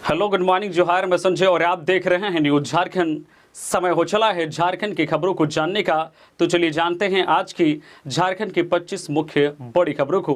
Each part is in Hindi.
हेलो, गुड मॉर्निंग, जोहार। मैं संजय और आप देख रहे हैं न्यूज झारखंड। समय हो चला है झारखंड की खबरों को जानने का, तो चलिए जानते हैं आज की झारखंड की 25 मुख्य बड़ी खबरों को।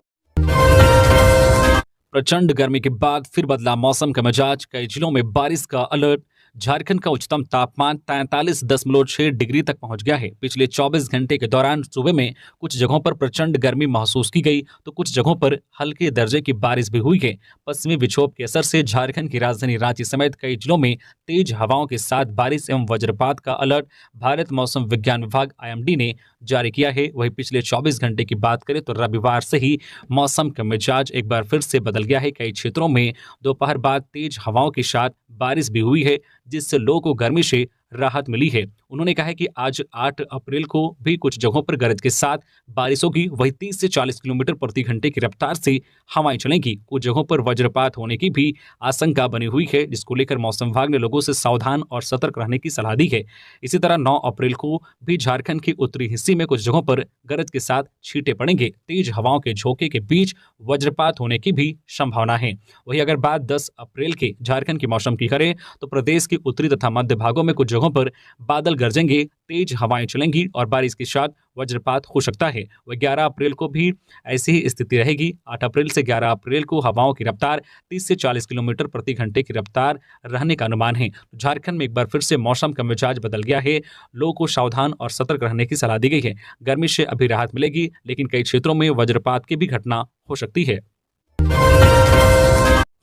प्रचंड गर्मी के बाद फिर बदला मौसम का मिजाज, कई जिलों में बारिश का अलर्ट। झारखंड का उच्चतम तापमान 43.6 डिग्री तक पहुंच गया है। पिछले 24 घंटे के दौरान सूबे में कुछ जगहों पर प्रचंड गर्मी महसूस की गई, तो कुछ जगहों पर हल्के दर्जे की बारिश भी हुई है। पश्चिमी विक्षोभ के असर से झारखंड की राजधानी रांची समेत कई जिलों में तेज हवाओं के साथ बारिश एवं वज्रपात का अलर्ट भारत मौसम विज्ञान विभाग IMD ने जारी किया है। वहीं पिछले 24 घंटे की बात करें तो रविवार से ही मौसम का मिजाज एक बार फिर से बदल गया है। कई क्षेत्रों में दोपहर बाद तेज हवाओं के साथ बारिश भी हुई है, जिससे लोगों को गर्मी से राहत मिली है। उन्होंने कहा है कि आज 8 अप्रैल को भी कुछ जगहों पर गरज के साथ बारिश होगी। वहीं 30 से 40 किलोमीटर प्रति घंटे की रफ्तार से हवाएं चलेंगी। कुछ जगहों पर वज्रपात होने की भी आशंका बनी हुई है, जिसको लेकर मौसम विभाग ने लोगों से सावधान और सतर्क रहने की सलाह दी है। इसी तरह 9 अप्रैल को भी झारखंड के उत्तरी हिस्से में कुछ जगहों पर गरज के साथ छींटे पड़ेंगे। तेज हवाओं के झोंके के बीच वज्रपात होने की भी संभावना है। वहीं अगर बात 10 अप्रैल के झारखंड के मौसम की करें तो प्रदेश के उत्तरी तथा मध्य भागों में कुछ जगहों पर बादल गरजेंगे, तेज हवाएं चलेंगी और बारिश के साथ वज्रपात हो सकता है। वह 11 अप्रैल को भी ऐसी ही स्थिति रहेगी। 8 अप्रैल से 11 अप्रैल को हवाओं की रफ्तार 30 से 40 किलोमीटर प्रति घंटे की रफ्तार रहने का अनुमान है। झारखंड में एक बार फिर से मौसम का मिजाज बदल गया है। लोगों को सावधान और सतर्क रहने की सलाह दी गई है। गर्मी से अभी राहत मिलेगी, लेकिन कई क्षेत्रों में वज्रपात की भी घटना हो सकती है।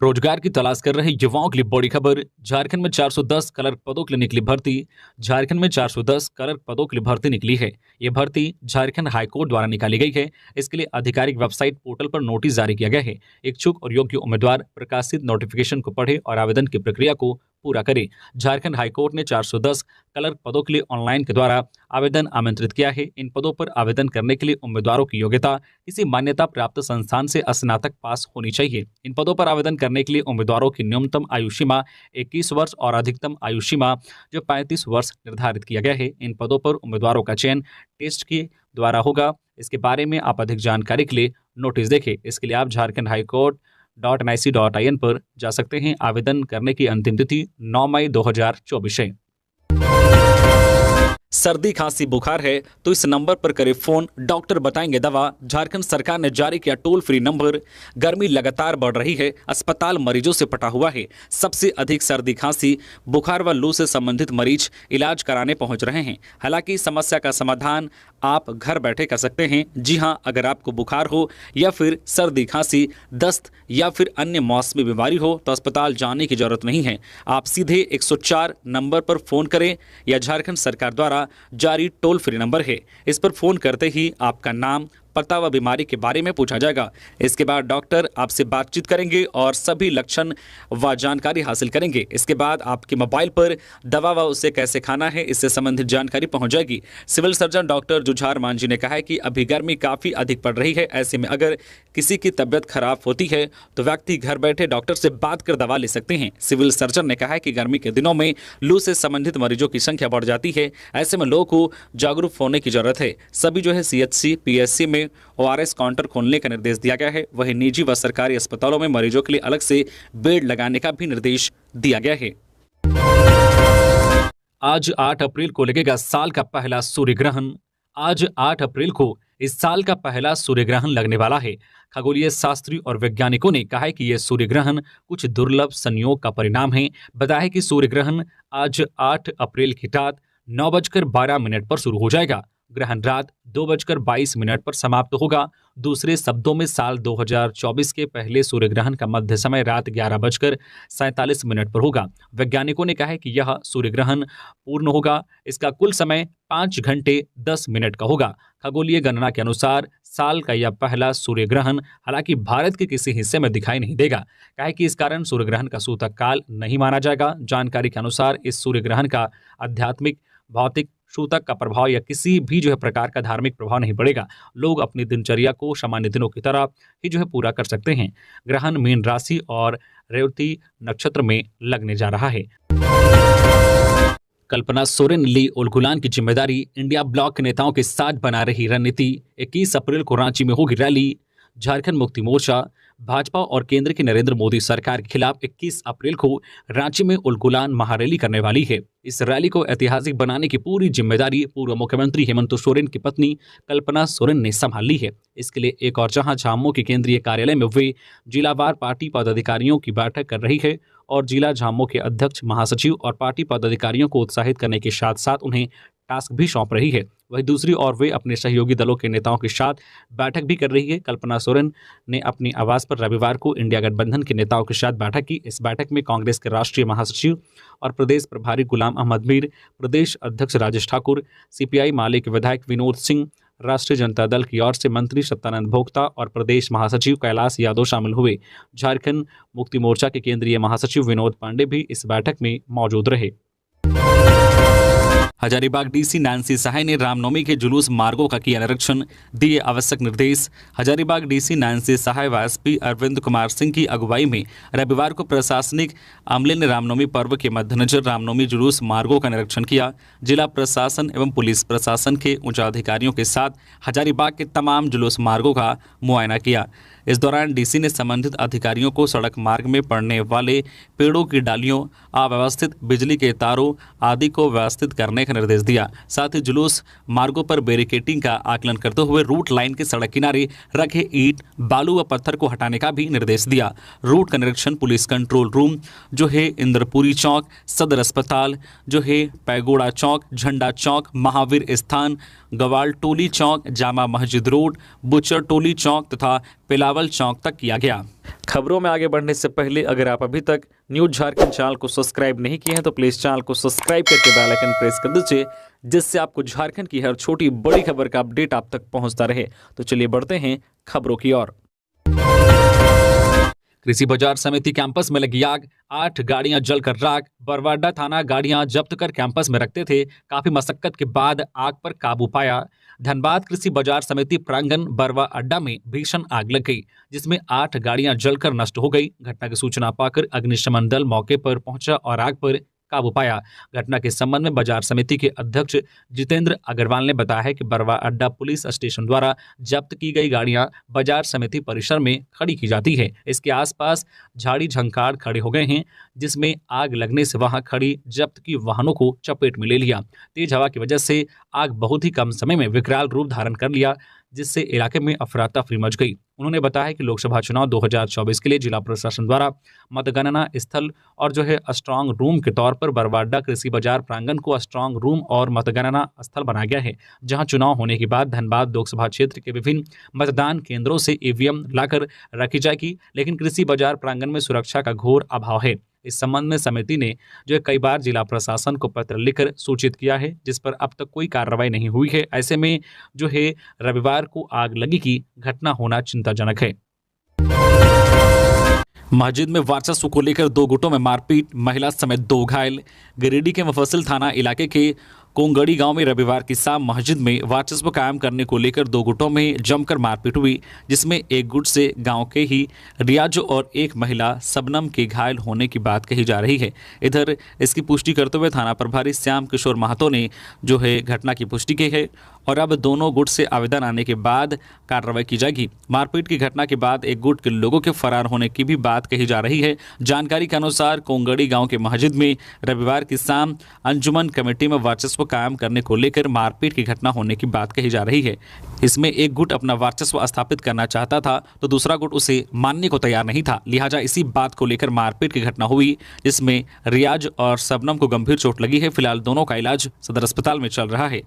रोजगार की तलाश कर रहे युवाओं के लिए बड़ी खबर। झारखंड में 410 क्लर्क पदों के लिए निकली भर्ती। झारखंड में 410 क्लर्क पदों के लिए भर्ती निकली है। ये भर्ती झारखंड हाईकोर्ट द्वारा निकाली गई है। इसके लिए आधिकारिक वेबसाइट पोर्टल पर नोटिस जारी किया गया है। इच्छुक और योग्य उम्मीदवार प्रकाशित नोटिफिकेशन को पढ़े और आवेदन की प्रक्रिया को पूरा करें। झारखंड हाईकोर्ट ने 410 क्लर्क पदों के लिए ऑनलाइन के द्वारा आवेदन आमंत्रित किया है। इन पदों पर आवेदन करने के लिए उम्मीदवारों की योग्यता किसी मान्यता प्राप्त संस्थान से स्नातक पास होनी चाहिए। इन पदों पर आवेदन करने के लिए उम्मीदवारों की न्यूनतम आयु सीमा 21 वर्ष और अधिकतम आयु सीमा जो 35 वर्ष निर्धारित किया गया है। इन पदों पर उम्मीदवारों का चयन टेस्ट के द्वारा होगा। इसके बारे में आप अधिक जानकारी के लिए नोटिस देखें। इसके लिए आप झारखंड हाईकोर्ट .nic.in पर जा सकते हैं। आवेदन करने की अंतिम तिथि 9 मई 2024 है। सर्दी खांसी बुखार है तो इस नंबर पर करें फोन, डॉक्टर बताएंगे दवा। झारखंड सरकार ने जारी किया टोल फ्री नंबर। गर्मी लगातार बढ़ रही है, अस्पताल मरीजों से पटा हुआ है। सबसे अधिक सर्दी खांसी बुखार व लू से संबंधित मरीज इलाज कराने पहुंच रहे हैं। हालांकि समस्या का समाधान आप घर बैठे कर सकते हैं। जी हां, अगर आपको बुखार हो या फिर सर्दी खांसी, दस्त या फिर अन्य मौसमी बीमारी हो तो अस्पताल जाने की जरूरत नहीं है। आप सीधे 104 नंबर पर फोन करें। यह झारखंड सरकार द्वारा जारी टोल फ्री नंबर है। इस पर फोन करते ही आपका नाम, पता व बीमारी के बारे में पूछा जाएगा। इसके बाद डॉक्टर आपसे बातचीत करेंगे और सभी लक्षण व जानकारी हासिल करेंगे। इसके बाद आपके मोबाइल पर दवा व उसे कैसे खाना है इससे संबंधित जानकारी पहुंच जाएगी। Civil surgeon doctor Jujhar Manjhi ने कहा है कि अभी गर्मी काफ़ी अधिक पड़ रही है। ऐसे में अगर किसी की तबीयत खराब होती है तो व्यक्ति घर बैठे डॉक्टर से बात कर दवा ले सकते हैं। सिविल सर्जन ने कहा है कि गर्मी के दिनों में लू से संबंधित मरीजों की संख्या बढ़ जाती है। ऐसे में लोगों को जागरूक होने की जरूरत है। सभी जो है CHC PSC में ORS काउंटर खोलने का निर्देश दिया गया है। वहीं निजी व सरकारी अस्पतालों में मरीजों के लिए अलग से बेड लगाने का भी निर्देश दिया गया है। आज 8 अप्रैल को लगेगा साल का पहला सूर्य ग्रहण। आज 8 अप्रैल को इस साल का पहला सूर्य ग्रहण लगने वाला है। खगोलीय शास्त्री और वैज्ञानिकों ने कहा है कि यह सूर्य ग्रहण कुछ दुर्लभ संयोग का परिणाम है। बताया है कि सूर्य ग्रहण आज 8 अप्रैल की रात 9:12 पर शुरू हो जाएगा। ग्रहण रात 2:22 पर समाप्त होगा। दूसरे शब्दों में साल 2024 के पहले सूर्य ग्रहण का मध्य समय रात 11:47 पर होगा। वैज्ञानिकों ने कहा है कि यह सूर्य ग्रहण पूर्ण होगा। इसका कुल समय 5 घंटे 10 मिनट का होगा। खगोलीय गणना के अनुसार साल का यह पहला सूर्य ग्रहण हालांकि भारत के किसी हिस्से में दिखाई नहीं देगा। कहा है कि इस कारण सूर्य ग्रहण का सूतक काल नहीं माना जाएगा। जानकारी के अनुसार इस सूर्य ग्रहण का आध्यात्मिक, भौतिक, सूतक का प्रभाव या किसी भी जो है प्रकार का धार्मिक प्रभाव नहीं पड़ेगा। लोग अपनी दिनचर्या को सामान्य दिनों की तरह ही जो है पूरा कर सकते हैं। ग्रहण मीन राशि और रेवती नक्षत्र में लगने जा रहा है। कल्पना सोरेन ली उलगुलान की जिम्मेदारी। इंडिया ब्लॉक के नेताओं के साथ बना रही रणनीति। 21 अप्रैल को रांची में होगी रैली। झारखंड मुक्ति मोर्चा भाजपा और केंद्र की नरेंद्र मोदी सरकार के खिलाफ 21 अप्रैल को रांची में उलगुलान महारैली करने वाली है। इस रैली को ऐतिहासिक बनाने की पूरी जिम्मेदारी पूर्व मुख्यमंत्री हेमंत सोरेन की पत्नी कल्पना सोरेन ने संभाल ली है। इसके लिए एक और जहां झामुमो के केंद्रीय कार्यालय में वे जिलावार पार्टी पदाधिकारियों की बैठक कर रही है और जिला झामुमो के अध्यक्ष, महासचिव और पार्टी पदाधिकारियों को उत्साहित करने के साथ साथ उन्हें टास्क भी सौंप रही है। वहीं दूसरी ओर वे अपने सहयोगी दलों के नेताओं के साथ बैठक भी कर रही है। कल्पना सोरेन ने अपनी आवास पर रविवार को इंडिया गठबंधन के नेताओं के साथ बैठक की। इस बैठक में कांग्रेस के राष्ट्रीय महासचिव और प्रदेश प्रभारी गुलाम अहमद मीर, प्रदेश अध्यक्ष राजेश ठाकुर, सीपीआई माले के विधायक विनोद सिंह, राष्ट्रीय जनता दल की ओर से मंत्री सत्यानंद भोक्ता और प्रदेश महासचिव कैलाश यादव शामिल हुए। झारखंड मुक्ति मोर्चा के केंद्रीय महासचिव विनोद पांडे भी इस बैठक में मौजूद रहे। हजारीबाग डीसी नैन्सी सहाय ने रामनवमी के जुलूस मार्गों का किया निरीक्षण, दिए आवश्यक निर्देश। हजारीबाग डीसी नैन्सी सहाय व एसपी अरविंद कुमार सिंह की अगुवाई में रविवार को प्रशासनिक अमले ने रामनवमी पर्व के मद्देनजर रामनवमी जुलूस मार्गों का निरीक्षण किया। जिला प्रशासन एवं पुलिस प्रशासन के उच्चाधिकारियों के साथ हजारीबाग के तमाम जुलूस मार्गों का मुआयना किया। इस दौरान डीसी ने संबंधित अधिकारियों को सड़क मार्ग में पड़ने वाले पेड़ों की डालियों, अव्यवस्थित बिजली के तारों आदि को व्यवस्थित करने का निर्देश दिया। साथ ही जुलूस मार्गों पर बैरिकेडिंग का आकलन करते हुए रूट लाइन के सड़क किनारे रखे ईंट, बालू व पत्थर को हटाने का भी निर्देश दिया। रूट का निरीक्षण पुलिस कंट्रोल रूम जो है इंद्रपुरी चौक, सदर अस्पताल जो है पैगोड़ा चौक, झंडा चौक, महावीर स्थान, गवाल टोली चौक, जामा मस्जिद रोड, बुचर टोली चौक तथा पिलावल चौक तक किया गया। खबरों में आगे बढ़ने से पहले अगर आप अभी तक न्यूज़ झारखंड चैनल को सब्सक्राइब नहीं किए हैं तो प्लीज़ चैनल को सब्सक्राइब करके बेल आइकन प्रेस कर दीजिए, जिससे आपको झारखंड की हर छोटी बड़ी खबर का अपडेट आप तक पहुंचता रहे। तो चलिए बढ़ते हैं खबरों की ओर। कृषि बाजार समिति कैंपस में लगी आग, 8 गाड़ियां जलकर राख। बरवाडा थाना गाड़ियां जब्त कर कैंपस में रखते थे, काफी मशक्कत के बाद आग पर काबू पाया। धनबाद कृषि बाजार समिति प्रांगण बरवा अड्डा में भीषण आग लग गई, जिसमें 8 गाड़ियां जलकर नष्ट हो गई। घटना की सूचना पाकर अग्निशमन दल मौके पर पहुंचा और आग पर काबू पाया। घटना के संबंध में बाजार समिति के अध्यक्ष जितेंद्र अग्रवाल ने बताया है कि बरवा अड्डा पुलिस स्टेशन द्वारा जब्त की गई गाड़ियां बाजार समिति परिसर में खड़ी की जाती है। इसके आसपास झाड़ी झंकार खड़े हो गए हैं, जिसमें आग लगने से वहां खड़ी जब्त की वाहनों को चपेट में ले लिया। तेज हवा की वजह से आग बहुत ही कम समय में विकराल रूप धारण कर लिया, जिससे इलाके में अफरा तफरी मच गई। उन्होंने बताया कि लोकसभा चुनाव 2024 के लिए जिला प्रशासन द्वारा मतगणना स्थल और जो है स्ट्रांग रूम के तौर पर बरवाडा कृषि बाजार प्रांगण को स्ट्रांग रूम और मतगणना स्थल बनाया गया है, जहां चुनाव होने के बाद धनबाद लोकसभा क्षेत्र के विभिन्न मतदान केंद्रों से ईवीएम लाकर रखी जाएगी, लेकिन कृषि बाजार प्रांगण में सुरक्षा का घोर अभाव है। इस संबंध में समिति ने जो है कई बार जिला प्रशासन को पत्र लिखकर सूचित किया है, जिस पर अब तक कोई कार्रवाई नहीं हुई है। ऐसे में जो है रविवार को आग लगी की घटना होना चिंताजनक है। मस्जिद में वर्चस्व को लेकर 2 गुटों में मारपीट, महिला समेत 2 घायल। गिरिडीह के मुफस्सिल थाना इलाके के कोंगड़ी गांव में रविवार की शाम मस्जिद में वर्चस्व कायम करने को लेकर 2 गुटों में जमकर मारपीट हुई, जिसमें एक गुट से गांव के ही रियाज और एक महिला सबनम के घायल होने की बात कही जा रही है। इधर इसकी पुष्टि करते हुए थाना प्रभारी श्याम किशोर महतो ने जो है घटना की पुष्टि की है और अब दोनों गुट से आवेदन आने के बाद कार्रवाई की जाएगी। मारपीट की घटना के बाद एक गुट के लोगों के फरार होने की भी बात कही जा रही है। जानकारी के अनुसार कोंगड़ी गांव के मस्जिद में रविवार की शाम अंजुमन कमेटी में वर्चस्व कायम करने को लेकर मारपीट की घटना होने की बात कही जा रही है। इसमें एक गुट अपना वर्चस्व स्थापित करना चाहता था तो दूसरा गुट उसे मानने को तैयार नहीं था, लिहाजा इसी बात को लेकर मारपीट की घटना हुई, जिसमें रियाज और सबनम को गंभीर चोट लगी है। फिलहाल दोनों का इलाज सदर अस्पताल में चल रहा है।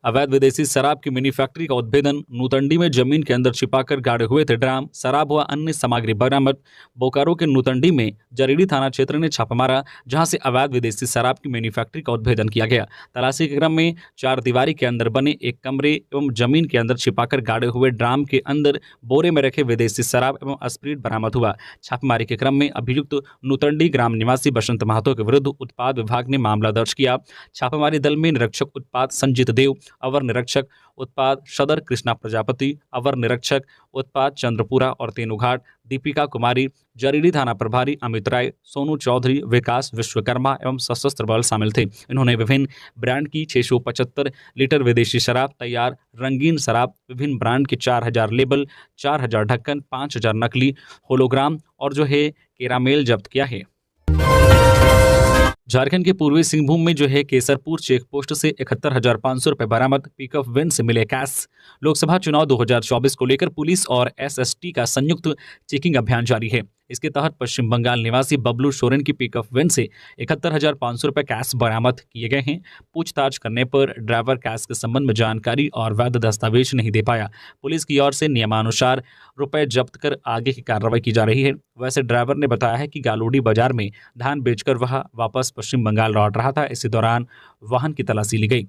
अवैध विदेशी शराब की मिनी फैक्ट्री का उद्भेदन, नूतंडी में जमीन के अंदर छिपाकर गाड़े हुए थे ड्राम, शराब व अन्य सामग्री बरामद। बोकारो के नूतंडी में जरीडी थाना क्षेत्र ने छापा मारा, जहां से अवैध विदेशी शराब की मिनी फैक्ट्री का उद्भेदन किया गया। तलाशी के क्रम में 4 दीवारी के अंदर बने एक कमरे एवं जमीन के अंदर छिपाकर गाड़े हुए ड्राम के अंदर बोरे में रखे विदेशी शराब एवं स्प्रीट बरामद हुआ। छापेमारी के क्रम में अभियुक्त नूतंडी ग्राम निवासी बसंत महतो के विरुद्ध उत्पाद विभाग ने मामला दर्ज किया। छापेमारी दल में निरीक्षक उत्पाद संजीत देव, अवर निरीक्षक उत्पाद सदर कृष्णा प्रजापति, अवर निरीक्षक उत्पाद चंद्रपुरा और तेनुघाट दीपिका कुमारी, जरीली थाना प्रभारी अमित राय, सोनू चौधरी, विकास विश्वकर्मा एवं सशस्त्र बल शामिल थे। इन्होंने विभिन्न ब्रांड की 675 लीटर विदेशी शराब, तैयार रंगीन शराब, विभिन्न ब्रांड के 4000 लेबल, 4000 ढक्कन, 5000 नकली होलोग्राम और जो है केरामेल जब्त किया है। झारखंड के पूर्वी सिंहभूम में जो है केसरपुर चेक पोस्ट से 71,500 रुपए बरामद, पिकअप वैन से मिले कैश। लोकसभा चुनाव 2024 को लेकर पुलिस और एसएसटी का संयुक्त चेकिंग अभियान जारी है। इसके तहत पश्चिम बंगाल निवासी बबलू सोरेन की पिकअप वैन से 71,500 रुपए कैश बरामद किए गए हैं। पूछताछ करने पर ड्राइवर कैश के संबंध में जानकारी और वैध दस्तावेज नहीं दे पाया। पुलिस की ओर से नियमानुसार रुपए जब्त कर आगे की कार्रवाई की जा रही है। वैसे ड्राइवर ने बताया है कि गालोडी बाजार में धान बेचकर वह वापस पश्चिम बंगाल लौट रहा था। इसी दौरान वाहन की तलाशी ली गई।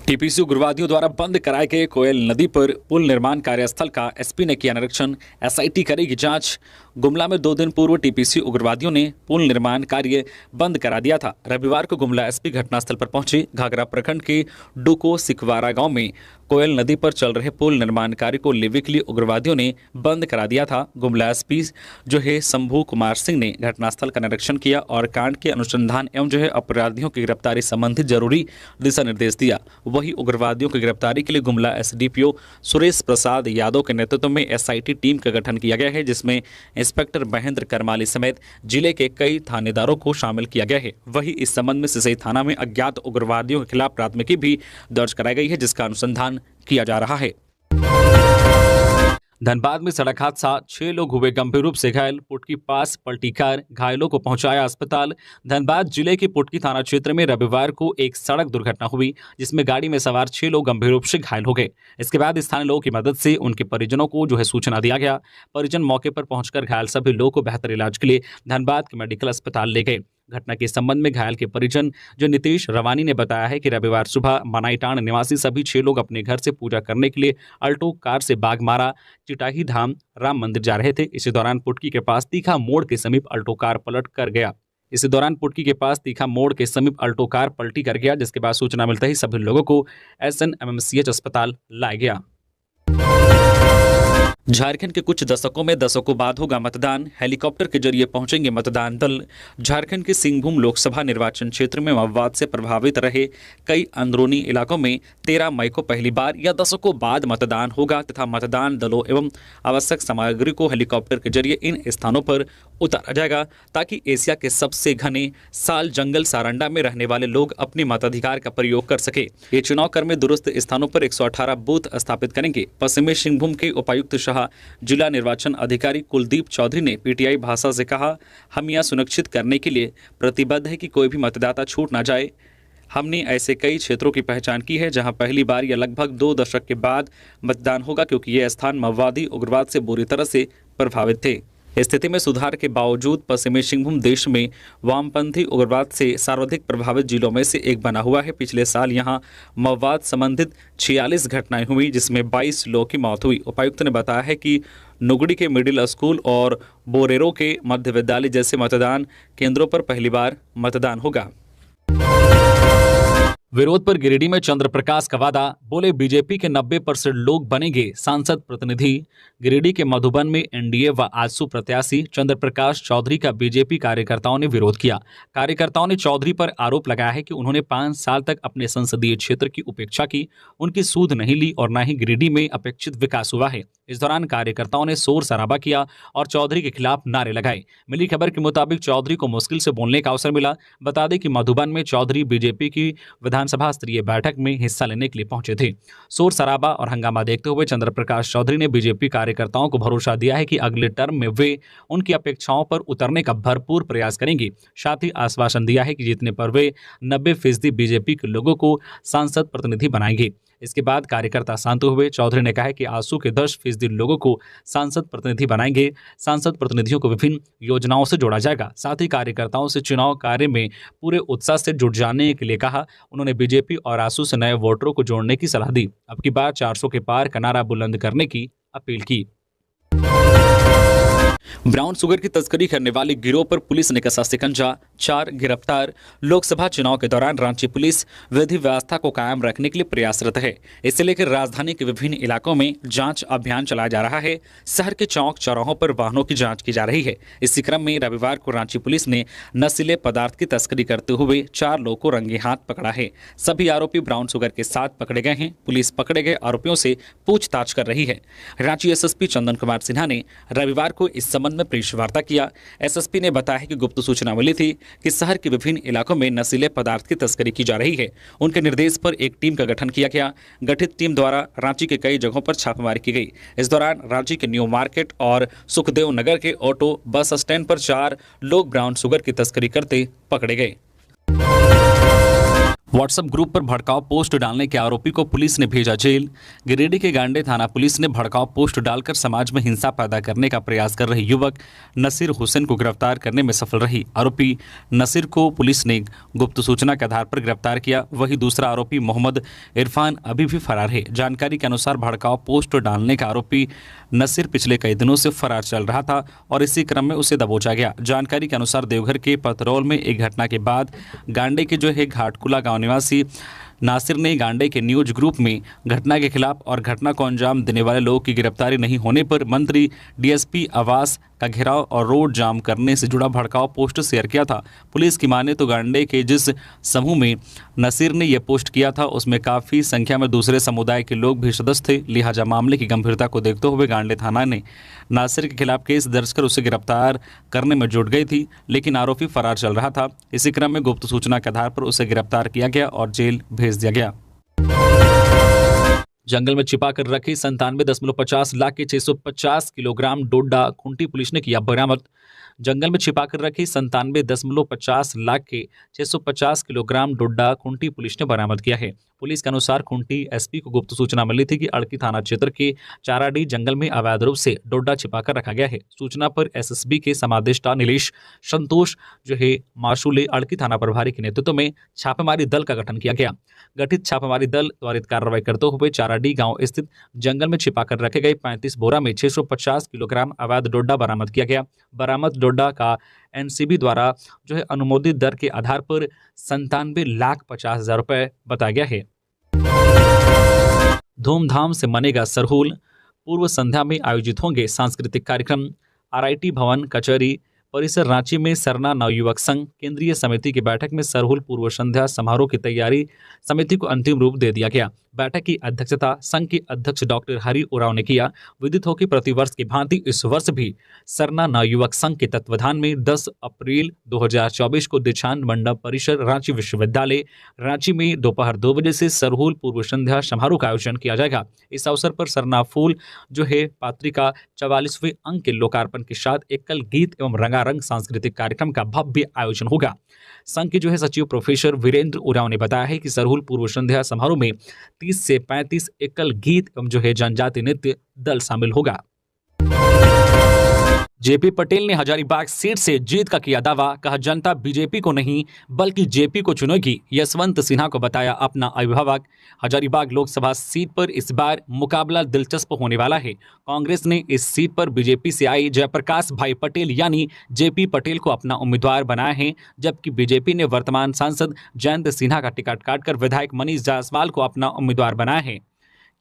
टीपीसी उग्रवादियों द्वारा बंद कराए गए कोयल नदी पर पुल निर्माण कार्यस्थल का एसपी ने किया निरीक्षण, एसआईटी करेगी जांच। गुमला में 2 दिन पूर्व टीपीसी उग्रवादियों ने पुल निर्माण कार्य बंद करा दिया था। रविवार को गुमला एसपी घटनास्थल पर पहुंचे। घाघरा प्रखंड के डुको सिकवारा गांव में कोयल नदी पर चल रहे पुल निर्माण कार्य को लेवे के लिए उग्रवादियों ने बंद करा दिया था। गुमला एसपी जो है शंभू कुमार सिंह ने घटनास्थल का निरीक्षण किया और कांड के अनुसंधान एवं जो है अपराधियों की गिरफ्तारी संबंधित जरूरी दिशा निर्देश दिया। वही उग्रवादियों की गिरफ्तारी के लिए गुमला एसडीपीओ सुरेश प्रसाद यादव के नेतृत्व में एसआईटी टीम का गठन किया गया है, जिसमें इंस्पेक्टर महेंद्र करमाली समेत जिले के कई थानेदारों को शामिल किया गया है। वही इस संबंध में सिसई थाना में अज्ञात उग्रवादियों के खिलाफ प्राथमिकी भी दर्ज कराई गई है, जिसका अनुसंधान किया जा रहा है। धनबाद में सड़क हादसा, 6 लोग हुए गंभीर रूप से घायल, पुटकी पास पलटी कार, घायलों को पहुंचाया अस्पताल। धनबाद जिले के पुटकी थाना क्षेत्र में रविवार को एक सड़क दुर्घटना हुई, जिसमें गाड़ी में सवार 6 लोग गंभीर रूप से घायल हो गए। इसके बाद स्थानीय लोगों की मदद से उनके परिजनों को जो है सूचना दिया गया। परिजन मौके पर पहुंचकर घायल सभी लोगों को बेहतर इलाज के लिए धनबाद के मेडिकल अस्पताल ले गए। घटना के संबंध में घायल के परिजन जो नीतीश रवानी ने बताया है कि रविवार सुबह मनाईटांड निवासी सभी 6 लोग अपने घर से पूजा करने के लिए अल्टो कार से बागमारा चिटाही धाम राम मंदिर जा रहे थे। इसी दौरान पुटकी के पास तीखा मोड़ के समीप अल्टो कार पलट कर गया। जिसके बाद सूचना मिलते ही सभी लोगों को SNMMCH अस्पताल लाया गया। झारखंड के कुछ दशकों बाद होगा मतदान, हेलीकॉप्टर के जरिए पहुंचेंगे मतदान दल। झारखंड के सिंहभूम लोकसभा निर्वाचन क्षेत्र में माओवाद से प्रभावित रहे कई अंदरूनी इलाकों में 13 मई को पहली बार या दशकों बाद मतदान होगा तथा मतदान दलों एवं आवश्यक सामग्री को हेलीकॉप्टर के जरिए इन स्थानों पर उतारा जाएगा, ताकि एशिया के सबसे घने साल जंगल सारंडा में रहने वाले लोग अपने मताधिकार का प्रयोग कर सके। ये चुनाव कर्मी दुरुस्त स्थानों पर 118 बूथ स्थापित करेंगे। पश्चिमी सिंहभूम के उपायुक्त जिला निर्वाचन अधिकारी कुलदीप चौधरी ने पीटीआई भाषा से कहा, हम यह सुनिश्चित करने के लिए प्रतिबद्ध है कि कोई भी मतदाता छूट ना जाए। हमने ऐसे कई क्षेत्रों की पहचान की है जहां पहली बार या लगभग 2 दशक के बाद मतदान होगा, क्योंकि ये स्थान माओवादी उग्रवाद से बुरी तरह से प्रभावित थे। स्थिति में सुधार के बावजूद पश्चिमी सिंहभूम देश में वामपंथी उग्रवाद से सर्वाधिक प्रभावित जिलों में से एक बना हुआ है। पिछले साल यहां माओवाद संबंधित 46 घटनाएं हुई, जिसमें 22 लोगों की मौत हुई। उपायुक्त ने बताया है कि नुगड़ी के मिडिल स्कूल और बोरेरो के मध्य विद्यालय जैसे मतदान केंद्रों पर पहली बार मतदान होगा। विरोध पर गिरिडीह में चंद्र प्रकाश का वादा, बोले बीजेपी के 90% लोग बनेंगे सांसद प्रतिनिधि। गिरिडीह के मधुबन में एनडीए व आजसू प्रत्याशी चंद्र प्रकाश चौधरी का बीजेपी कार्यकर्ताओं ने विरोध किया। कार्यकर्ताओं ने चौधरी पर आरोप लगाया है कि उन्होंने 5 साल तक अपने संसदीय क्षेत्र की उपेक्षा की, उनकी सूद नहीं ली और न ही गिरिडीह में अपेक्षित विकास हुआ है। इस दौरान कार्यकर्ताओं ने शोर शराबा किया और चौधरी के खिलाफ नारे लगाए। मिली खबर के मुताबिक चौधरी को मुश्किल से बोलने का अवसर मिला। बता दें कि मधुबन में चौधरी बीजेपी की विधानसभा स्तरीय बैठक में हिस्सा लेने के लिए पहुंचे थे। शोर शराबा और हंगामा देखते हुए चंद्र प्रकाश चौधरी ने बीजेपी कार्यकर्ताओं को भरोसा दिया है कि अगले टर्म में वे उनकी अपेक्षाओं पर उतरने का भरपूर प्रयास करेंगे। साथ ही आश्वासन दिया है कि जीतने पर वे 90% बीजेपी के लोगों को सांसद प्रतिनिधि बनाएंगे। इसके बाद कार्यकर्ता शांत हुए। चौधरी ने कहा कि आजसू के 10% लोगों को सांसद प्रतिनिधि बनाएंगे। सांसद प्रतिनिधियों को विभिन्न योजनाओं से जोड़ा जाएगा। साथ ही कार्यकर्ताओं से चुनाव कार्य में पूरे उत्साह से जुट जाने के लिए कहा। उन्होंने बीजेपी और आजसू से नए वोटरों को जोड़ने की सलाह दी। अब की बार 400 के पार का नारा बुलंद करने की अपील की। ब्राउन शुगर की तस्करी करने वाले गिरोह पर पुलिस ने कसा शिकंजा, 4 गिरफ्तार। लोकसभा चुनाव के दौरान रांची पुलिस विधि व्यवस्था को कायम रखने के लिए प्रयासरत है। इसे लेकर राजधानी के विभिन्न इलाकों में जांच अभियान चलाया जा रहा है। शहर के चौक चौराहों पर वाहनों की जांच की जा रही है। इसी क्रम में रविवार को रांची पुलिस ने नशीले पदार्थ की तस्करी करते हुए 4 लोगों को रंगे हाथ पकड़ा है। सभी आरोपी ब्राउन शुगर के साथ पकड़े गए हैं। पुलिस पकड़े गए आरोपियों से पूछताछ कर रही है। रांची एसएसपी चंदन कुमार सिन्हा ने रविवार को इस संबंध में प्रेस वार्ता किया। एसएसपी ने बताया कि गुप्त सूचना मिली थी कि शहर के विभिन्न इलाकों में नशीले पदार्थ की तस्करी की जा रही है। उनके निर्देश पर एक टीम का गठन किया गया। गठित टीम द्वारा रांची के कई जगहों पर छापेमारी की गई। इस दौरान रांची के न्यू मार्केट और सुखदेव नगर के ऑटो बस स्टैंड पर 4 लोग ब्राउन शुगर की तस्करी करते पकड़े गए। व्हाट्सएप ग्रुप पर भड़काऊ पोस्ट डालने के आरोपी को पुलिस ने भेजा जेल। गिरिडीह के गांडे थाना पुलिस ने भड़काऊ पोस्ट डालकर समाज में हिंसा पैदा करने का प्रयास कर रहे युवक नसीर हुसैन को गिरफ्तार करने में सफल रही। आरोपी नसीर को पुलिस ने गुप्त सूचना के आधार पर गिरफ्तार किया। वहीं दूसरा आरोपी मोहम्मद इरफान अभी भी फरार है। जानकारी के अनुसार भड़काऊ पोस्ट डालने का आरोपी नसीर पिछले कई दिनों से फरार चल रहा था और इसी क्रम में उसे दबोचा गया। जानकारी के अनुसार देवघर के पतरौल में एक घटना के बाद गांडे के घाटकुला गांव निवासी नासिर ने गांडे के न्यूज ग्रुप में घटना के खिलाफ और घटना को अंजाम देने वाले लोगों की गिरफ्तारी नहीं होने पर मंत्री डीएसपी आवास का घेराव और रोड जाम करने से जुड़ा भड़काऊ पोस्ट शेयर किया था। पुलिस की माने तो गांडे के जिस समूह में नसीर ने यह पोस्ट किया था उसमें काफ़ी संख्या में दूसरे समुदाय के लोग भी सदस्य थे। लिहाजा मामले की गंभीरता को देखते हुए गांडे थाना ने नासिर के खिलाफ केस दर्ज कर उसे गिरफ्तार करने में जुट गई थी, लेकिन आरोपी फरार चल रहा था। इसी क्रम में गुप्त सूचना के आधार पर उसे गिरफ्तार किया गया और जेल भेज दिया गया। जंगल में छिपा कर रखी 97.50 लाख के 650 किलोग्राम डोडा खूंटी पुलिस ने किया बरामद। जंगल में छिपाकर रखी 97.50 लाख के 650 किलोग्राम डोडा खूंटी पुलिस ने बरामद किया है। पुलिस के अनुसार खूंटी एसपी को गुप्त सूचना मिली थी कि अड़की थाना क्षेत्र के चाराडी जंगल में अवैध रूप से डोडा छिपाकर रखा गया है। सूचना पर एसएसबी के समादेष्टा नीलेश संतोष माशूले अड़की थाना प्रभारी के नेतृत्व में छापेमारी दल का गठन किया गया। गठित छापेमारी दल त्वरित कार्रवाई करते हुए चाराडी गांव स्थित जंगल में छिपाकर रखे गए 35 बोरा में 650 किलोग्राम अवैध डोडा बरामद किया गया। बरामद डोडा का एनसीबी द्वारा अनुमोदित दर के आधार पर 97,50,000 रुपए बताया गया है। धूमधाम से मनेगा सरहुल। पूर्व संध्या में आयोजित होंगे सांस्कृतिक कार्यक्रम। आरआईटी भवन कचहरी परिसर रांची में सरना नवयुवक संघ केंद्रीय समिति की बैठक में सरहुल पूर्व संध्या समारोह की तैयारी समिति को अंतिम रूप दे दिया गया। बैठक की अध्यक्षता संघ के अध्यक्ष डॉक्टर हरि उरांव ने किया। विदित हो कि प्रतिवर्ष की भांति इस वर्ष भी सरना नवयुवक संघ के तत्वाधान में 10 अप्रैल 2024 को दीक्षांत मंडप परिसर रांची विश्वविद्यालय रांची में दोपहर 2 बजे से सरहुल पूर्व संध्या समारोह का आयोजन किया जाएगा। इस अवसर पर सरना फूल पात्रिका 44वें अंक के लोकार्पण के साथ एकल गीत एवं रंगारंग सांस्कृतिक कार्यक्रम का भव्य आयोजन होगा। संघ के सचिव प्रोफेसर वीरेंद्र उरांव ने बताया है कि सरहुल पूर्व संध्या समारोह में 30 से 35 एकल गीत एवं जनजाति नृत्य दल शामिल होगा। जेपी पटेल ने हजारीबाग सीट से जीत का किया दावा। कहा जनता बीजेपी को नहीं बल्कि जेपी को चुनेगी। यशवंत सिन्हा को बताया अपना अभिभावक। हजारीबाग लोकसभा सीट पर इस बार मुकाबला दिलचस्प होने वाला है। कांग्रेस ने इस सीट पर बीजेपी से आई जयप्रकाश भाई पटेल यानी जेपी पटेल को अपना उम्मीदवार बनाया है, जबकि बीजेपी ने वर्तमान सांसद जयंत सिन्हा का टिकट काटकर विधायक मनीष जायसवाल को अपना उम्मीदवार बनाया है।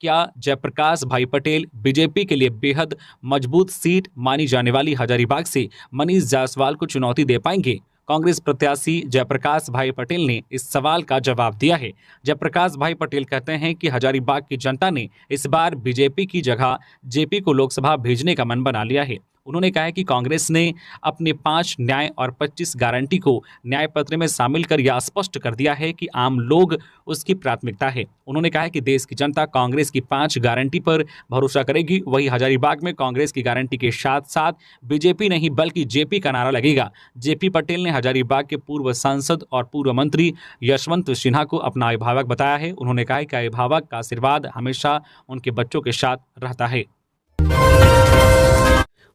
क्या जयप्रकाश भाई पटेल बीजेपी के लिए बेहद मजबूत सीट मानी जाने वाली हजारीबाग से मनीष जायसवाल को चुनौती दे पाएंगे? कांग्रेस प्रत्याशी जयप्रकाश भाई पटेल ने इस सवाल का जवाब दिया है। जयप्रकाश भाई पटेल कहते हैं कि हजारीबाग की जनता ने इस बार बीजेपी की जगह जेपी को लोकसभा भेजने का मन बना लिया है। उन्होंने कहा है कि कांग्रेस ने अपने 5 न्याय और 25 गारंटी को न्याय पत्र में शामिल कर यह स्पष्ट कर दिया है कि आम लोग उसकी प्राथमिकता है। उन्होंने कहा है कि देश की जनता कांग्रेस की 5 गारंटी पर भरोसा करेगी। वही हजारीबाग में कांग्रेस की गारंटी के साथ साथ बीजेपी नहीं बल्कि जेपी का नारा लगेगा। जेपी पटेल ने हजारीबाग के पूर्व सांसद और पूर्व मंत्री यशवंत सिन्हा को अपना अभिभावक बताया है। उन्होंने कहा है कि अभिभावक का आशीर्वाद हमेशा उनके बच्चों के साथ रहता है।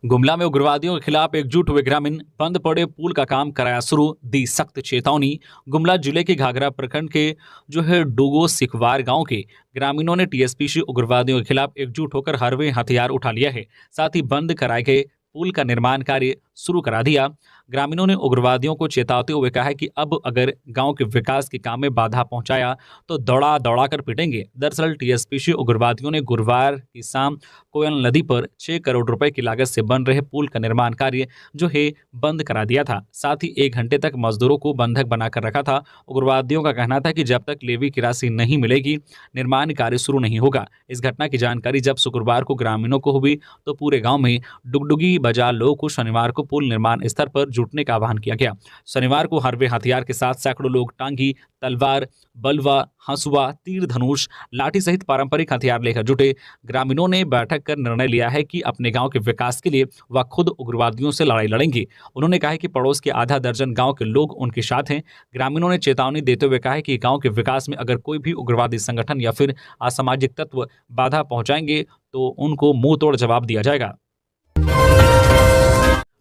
गुमला में उग्रवादियों के खिलाफ एकजुट हुए ग्रामीण। बंद पड़े पुल का काम कराया शुरू, दी सख्त चेतावनी। गुमला जिले के घाघरा प्रखंड के डुगो सिखवार गांव के ग्रामीणों ने टीएसपीसी उग्रवादियों के खिलाफ एकजुट होकर हरवे हथियार उठा लिया है। साथ ही बंद कराए गए पुल का निर्माण कार्य शुरू करा दिया। ग्रामीणों ने उग्रवादियों को चेताते हुए कहा है कि अब अगर गांव के विकास के काम में बाधा पहुंचाया तो दौड़ा दौड़ा कर पिटेंगे। दरअसल टीएसपीसी उग्रवादियों ने गुरुवार की शाम कोयल नदी पर 6 करोड़ रुपए की लागत से बन रहे पुल का निर्माण कार्य जो है बंद करा दिया था। साथ ही 1 घंटे तक मजदूरों को बंधक बनाकर रखा था। उग्रवादियों का कहना था कि जब तक लेवी की राशि नहीं मिलेगी निर्माण कार्य शुरू नहीं होगा। इस घटना की जानकारी जब शुक्रवार को ग्रामीणों को हुई तो पूरे गांव में डुगडुगी बजा लोगों को शनिवार को पुल निर्माण स्थल पर जुटने का आह्वान किया गया। शनिवार को हरवे हथियार के साथ सैकड़ों लोग टांगी, तलवार, बलवा, हंसुआ, तीर धनुष, लाठी सहित पारंपरिक हथियार लेकर जुटे। ग्रामीणों ने बैठक कर निर्णय लिया है कि अपने गांव के विकास के लिए वह खुद उग्रवादियों से लड़ाई लड़ेंगे। उन्होंने कहा है कि पड़ोस के आधा दर्जन गांव के लोग उनके साथ हैं। ग्रामीणों ने चेतावनी देते हुए कहा है कि गांव के विकास में अगर कोई भी उग्रवादी संगठन या फिर असामाजिक तत्व बाधा पहुंचाएंगे तो उनको मुंह तोड़ जवाब दिया जाएगा।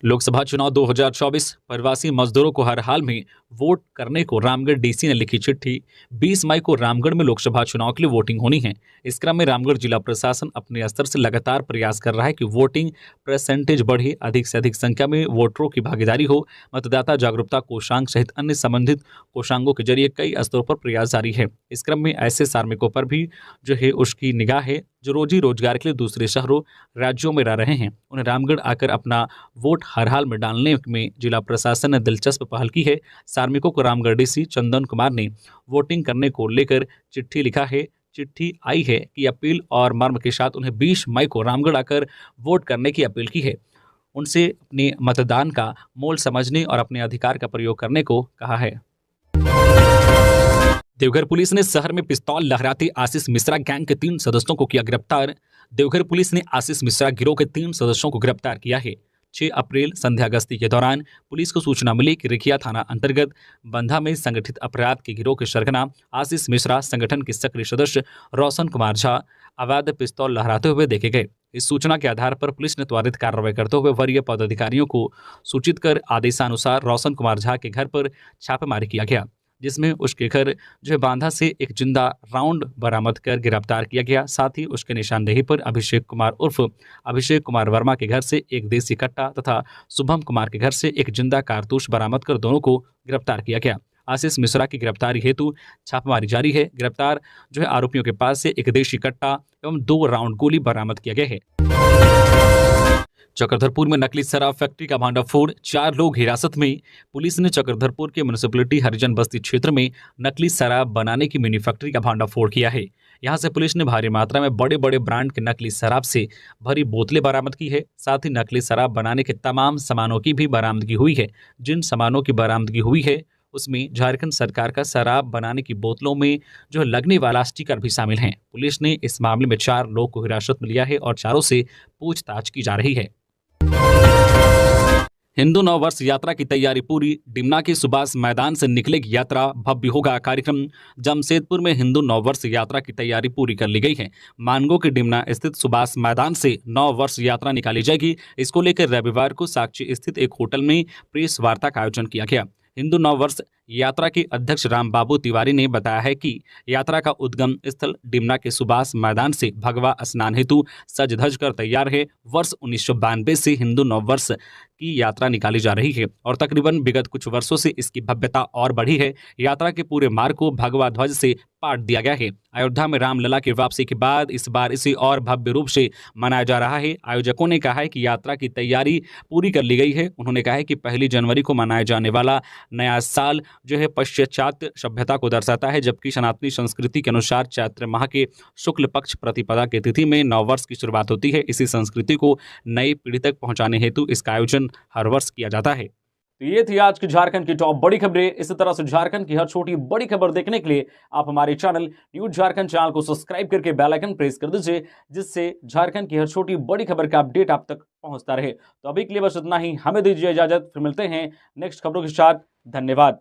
लोकसभा चुनाव 2024 प्रवासी मजदूरों को हर हाल में वोट करने को रामगढ़ डीसी ने लिखी चिट्ठी। 20 मई को रामगढ़ में लोकसभा चुनाव के लिए वोटिंग होनी है। इस क्रम में रामगढ़ जिला प्रशासन अपने स्तर से लगातार प्रयास कर रहा है कि वोटिंग परसेंटेज बढ़े, अधिक से अधिक संख्या में वोटरों की भागीदारी हो। मतदाता जागरूकता कोषांग सहित अन्य संबंधित कोषांगों के जरिए कई स्तरों पर प्रयास जारी है। इस क्रम में ऐसे कार्मिकों पर भी जो है उसकी निगाह है जो रोजी रोजगार के लिए दूसरे शहरों राज्यों में रह रहे हैं। उन्हें रामगढ़ आकर अपना वोट हर हाल में डालने में जिला प्रशासन ने दिलचस्प पहल की है। कार्मिकों को रामगढ़ डीसी चंदन कुमार ने वोटिंग करने को लेकर चिट्ठी लिखा है। चिट्ठी आई है कि अपील और मर्म के साथ उन्हें 20 मई को रामगढ़ आकर वोट करने की अपील की है। उनसे अपने मतदान का मोल समझने और अपने अधिकार का प्रयोग करने को कहा है। देवघर पुलिस ने शहर में पिस्तौल लहराते आशीष मिश्रा गैंग के 3 सदस्यों को किया गिरफ्तार। देवघर पुलिस ने आशीष मिश्रा गिरोह के 3 सदस्यों को गिरफ्तार किया है। 6 अप्रैल संध्या गश्ती के दौरान पुलिस को सूचना मिली कि रिखिया थाना अंतर्गत बंधा में संगठित अपराध के गिरोह के सरगना आशीष मिश्रा संगठन के सक्रिय सदस्य रोशन कुमार झा अवैध पिस्तौल लहराते हुए देखे गए। इस सूचना के आधार पर पुलिस ने त्वरित कार्रवाई करते हुए वरीय पदाधिकारियों को सूचित कर आदेशानुसार रोशन कुमार झा के घर पर छापेमारी किया गया, जिसमें उसके घर जो है बांधा से एक जिंदा राउंड बरामद कर गिरफ्तार किया गया। साथ ही उसके निशानदेही पर अभिषेक कुमार उर्फ अभिषेक कुमार वर्मा के घर से एक देसी कट्टा तथा शुभम कुमार के घर से एक जिंदा कारतूस बरामद कर दोनों को गिरफ्तार किया गया। आशीष मिश्रा की गिरफ्तारी हेतु छापेमारी जारी है। गिरफ्तार जो है आरोपियों के पास से एक देशी कट्टा एवं 2 राउंड गोली बरामद किया गया है। चक्रधरपुर में नकली शराब फैक्ट्री का भांडाफोड़, 4 लोग हिरासत में। पुलिस ने चक्रधरपुर के म्युनिसिपैलिटी हरिजन बस्ती क्षेत्र में नकली शराब बनाने की मिनी फैक्ट्री का भांडाफोड़ किया है। यहां से पुलिस ने भारी मात्रा में बड़े बड़े ब्रांड के नकली शराब से भरी बोतलें बरामद की है। साथ ही नकली शराब बनाने के तमाम सामानों की भी बरामदगी हुई है। जिन सामानों की बरामदगी हुई है उसमें झारखंड सरकार का शराब बनाने की बोतलों में जो लगने वाला स्टिकर भी शामिल हैं। पुलिस ने इस मामले में 4 लोग को हिरासत में लिया है और चारों से पूछताछ की जा रही है। हिंदू नववर्ष यात्रा की तैयारी पूरी। डिमना के सुभाष मैदान से निकलेगी यात्रा, भव्य होगा कार्यक्रम। जमशेदपुर में हिंदू नववर्ष यात्रा की तैयारी पूरी कर ली गई है। मानगो के डिमना स्थित सुभाष मैदान से नववर्ष यात्रा निकाली जाएगी। इसको लेकर रविवार को साक्षी स्थित एक होटल में प्रेस वार्ता का आयोजन किया गया। हिंदू नववर्ष यात्रा के अध्यक्ष रामबाबू तिवारी ने बताया है कि यात्रा का उद्गम स्थल डिमना के सुभाष मैदान से भगवा स्नान हेतु सज धज कर तैयार है। वर्ष 1992 से हिंदू नववर्ष की यात्रा निकाली जा रही है और तकरीबन विगत कुछ वर्षों से इसकी भव्यता और बढ़ी है। यात्रा के पूरे मार्ग को भगवा ध्वज से पाट दिया गया है। अयोध्या में रामलला की वापसी के बाद इस बार इसे और भव्य रूप से मनाया जा रहा है। आयोजकों ने कहा है कि यात्रा की तैयारी पूरी कर ली गई है। उन्होंने कहा है कि 1 जनवरी को मनाया जाने वाला नया साल जो है पाश्चात्य सभ्यता को दर्शाता है, जबकि सनातनी संस्कृति के अनुसार चैत्र माह के शुक्ल पक्ष प्रतिपदा की तिथि में नववर्ष की शुरुआत होती है। इसी संस्कृति को नई पीढ़ी तक पहुंचाने हेतु इसका आयोजन हर वर्ष किया जाता है। तो ये थी आज की झारखंड की टॉप बड़ी खबरें। इसी तरह से झारखंड की हर छोटी बड़ी खबर देखने के लिए आप हमारे चैनल न्यूज झारखंड चैनल को सब्सक्राइब करके बेल आइकन प्रेस कर दीजिए, जिससे झारखंड की हर छोटी बड़ी खबर का अपडेट आप तक पहुंचता रहे। तो अभी के लिए बस इतना ही, हमें दीजिए इजाजत, फिर मिलते हैं नेक्स्ट खबरों के साथ। धन्यवाद।